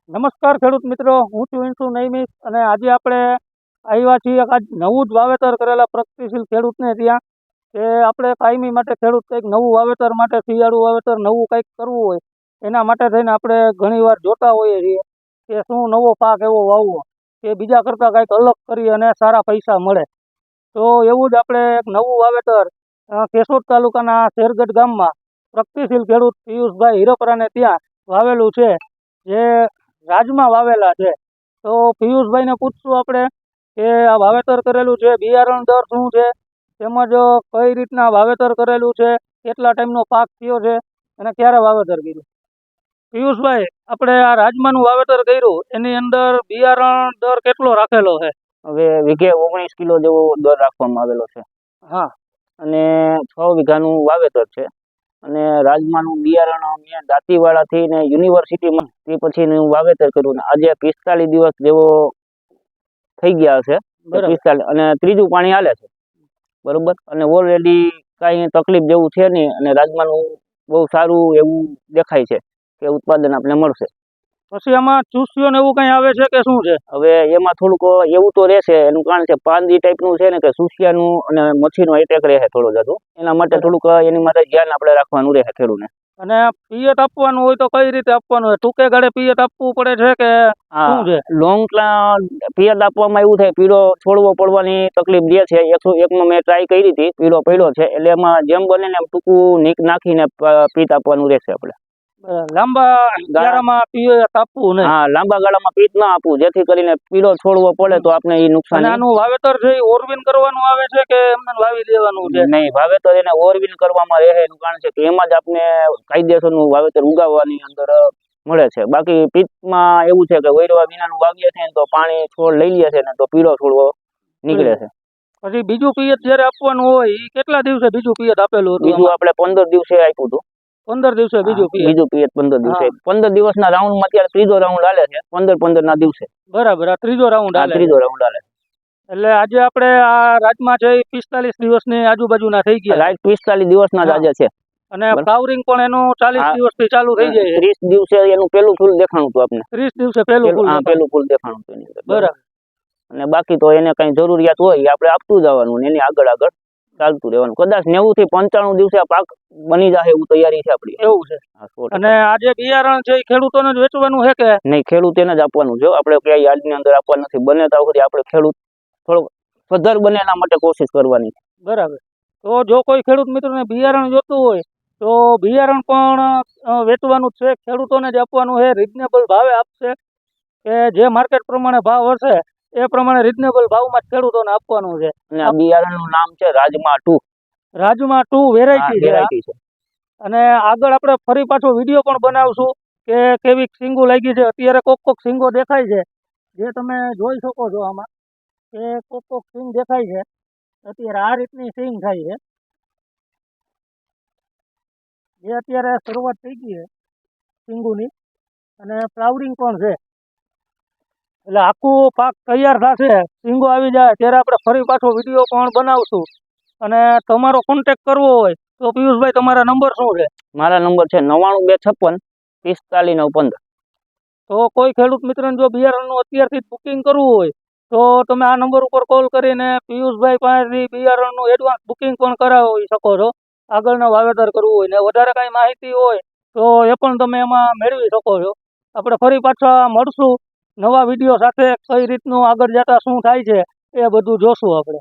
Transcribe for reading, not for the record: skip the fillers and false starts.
નમસ્કાર ખેડૂત મિત્રો, હું છું ઇન્સુ નૈમિષ અને આજે આપણે આવ્યા છીએ આજ નવું જ વાવેતર કરેલા પ્રગતિશીલ ખેડૂતને ત્યાં કે આપણે કાયમી માટે ખેડૂત કંઈક નવું વાવેતર માટે શિયાળુ વાવેતર નવું કંઈક કરવું હોય એના માટે થઈને આપણે ઘણીવાર જોતા હોઈએ છીએ કે શું નવો પાક એવો વાવવો કે બીજા કરતાં કંઈક અલગ કરી અને સારા પૈસા મળે. તો એવું જ આપણે એક નવું વાવેતર કેશોદ તાલુકાના શેરગઢ ગામમાં પ્રગતિશીલ ખેડૂત પિયુષભાઈ હિરપરાને ત્યાં વાવેલું છે, જે રાજમાં વાવેલા છે. તો પિયુષભાઈને પૂછશું આપણે કે આ વાવેતર કરેલું છે, બિયારણ દર શું છે, તેમજ કઈ રીતના વાવેતર કરેલું છે, કેટલા ટાઈમનો પાક થયો છે અને ક્યારે વાવેતર કર્યું. પિયુષભાઈ, આપણે આ રાજમાનું વાવેતર કર્યું એની અંદર બિયારણ દર કેટલો રાખેલો છે? હવે વીઘે 19 કિલો જેવો દર રાખવામાં આવેલો છે. હા, અને 6 વીઘાનું વાવેતર છે. અને રાજમાનું બિયારણ મેં દાંતીવાડાથી ને યુનિવર્સિટીમાં તે પછીનું વાવેતર કર્યું. આજે 45 દિવસ જેવો થઈ ગયા છે. 45 અને ત્રીજું પાણી હાલે છે, બરોબર. અને ઓલરેડી કાંઈ તકલીફ જેવું છે નહીં અને રાજમાનું બહુ સારું એવું દેખાય છે કે ઉત્પાદન આપણે મળશે. પછી આમાં ચૂસ્યો ને એવું કંઈ આવે છે કે શું છે? હવે એમાં થોડુંક એવું તો રહેશે, એનું કારણ છે પાંદી ટાઈપનું છે ને કે સુસિયાનું અને મચ્છીનો એટેક રહે થોડો જાતો, એના માટે થોડુંક એની માટે ધ્યાન આપણે રાખવાનું રહે ખેડૂતને. અને પિયત આપવાનું હોય તો કઈ રીતે આપવાનું હોય? ટૂંકે ગાળે પિયત આપવું પડે છે કે શું છે? લોંગ પિયત આપવામાં એવું થાય, પીળો છોડવો પડવાની તકલીફ જે છે 101માં મેં ટ્રાય કરી હતી, પીળો પડ્યો છે, એટલે એમાં જેમ બને ને ટૂંકું નીક નાખીને પીત આપવાનું રહેશે આપણે. લાંબા ગાળામાં પિયત આપવું નહીં. હા, લાંબા ગાળામાં પીત ના આપવું, જેથી કરીને પીળો છોડવો પડે તો આપણે એ નુકસાન. અને આનું વાવેતર છે ઓરવીન કરવાનું આવે છે કે એમને વાવી દેવાનું છે? નહીં, વાવેતર એને ઓરવીન કરવામાં રહે, એનું કારણ છે કે એમાં જ આપણે કાયદેસરનું વાવેતર ઉગાવવાની અંદર મળે છે. બાકી પીતમાં એવું છે કે વૈરવા વિનાનું વાવીએ છે તો પાણી છોડ લઈ લે છે ને તો પીળો છોડવો નીકળે છે. પછી બીજું પિયત જયારે આપવાનું હોય એ કેટલા દિવસે બીજું પિયત આપેલું હતું? બીજું આપણે 15 દિવસે આપ્યું હતું. 15 દિવસે બીજું પિયત 15 દિવસે. 15 દિવસના રાઉન્ડમાં અત્યારે ત્રીજો રાઉન્ડ હાલે છે, 15 ના દિવસે. બરાબર, આ ત્રીજો રાઉન્ડ હાલે. ત્રીજો રાઉન્ડ હાલે. એટલે આજે આપણે આ રાજમાં છે 45 દિવસની આજુબાજુના થઈ ગયા. રાઈટ, 45 દિવસના જ આજે છે. અને ફ્લાવરિંગ પણ એનું 40 દિવસથી ચાલુ થઈ જાય. 30 દિવસે એનું પેલું ફૂલ દેખાણું હતું આપણે. 30 દિવસે પેલું ફૂલ દેખાણું હતું એની અંદર. બરાબર. અને બાકી તો એને કઈ જરૂરિયાત હોય એ આપણે આપતું જવાનું ને એની આગળ ચાલતું રહેવાનું. કદાચ 90 થી 95 દિવસે આ પાક બની જાય એવું તૈયારી છે આપણી. એવું છે. અને આ જે બિયારણ છે એ ખેડૂતોને જ વેચવાનું છે કે નહીં? ખેડૂત એને જ આપવાનું છે. આપણે ક્યાંય યાર્ડની અંદર આપવા નથી. બને ત્યાં સુધી આપણે ખેડૂત થોડો સદ્ધર બને એના માટે કોશિશ કરવાની. બરાબર. તો જો કોઈ ખેડૂત મિત્રોને બિયારણ જોતું હોય તો બિયારણ પણ વેચવાનું છે, ખેડૂતોને જ આપવાનું છે. રિઝનેબલ ભાવે આપશે કે જે માર્કેટ પ્રમાણે ભાવ હશે એ પ્રમાણે રિઝનેબલ ભાવમાં જ ખેડૂતોને આપવાનું છે. અને આ બિયારણનું નામ છે રાજમા 2. રાજમા 2 વેરાયટી છે. અને આગળ આપણે ફરી પાછો વિડીયો પણ બનાવશું કે કેવી સિંગો લાગી છે. અત્યારે કોક સિંગો દેખાય છે, જે તમે જોઈ શકો છો આમાં કે કોક સિંગ દેખાય છે. અત્યારે આ રીતની સિંગ થાય છે, જે અત્યારે શરૂઆત થઈ ગઈ છે સિંગોની, અને ફ્લાવરિંગ પણ છે. એટલે આખું પાક તૈયાર થશે, સિંગો આવી જાય ત્યારે આપણે ફરી પાછો વિડીયો પણ બનાવશું. અને તમારો કોન્ટેક કરવો હોય તો પિયુષભાઈ તમારા નંબર શું છે? મારા નંબર છે 99256 45 915. તો કોઈ ખેડૂત મિત્રને જો બિયારણનું અત્યારથી બુકિંગ કરવું હોય તો તમે આ નંબર ઉપર કોલ કરીને પિયુષભાઈ પાસેથી બિયારણનું એડવાન્સ બુકિંગ પણ કરાવી શકો છો. આગળના વાવેતર કરવું હોય ને વધારે કાંઈ માહિતી હોય તો એ પણ તમે એમાં મેળવી શકો છો. આપણે ફરી પાછા મળશું નવા વિડીયો સાથે. કઈ રીતનું આગળ જતા શું થાય છે એ બધું જોશું આપણે.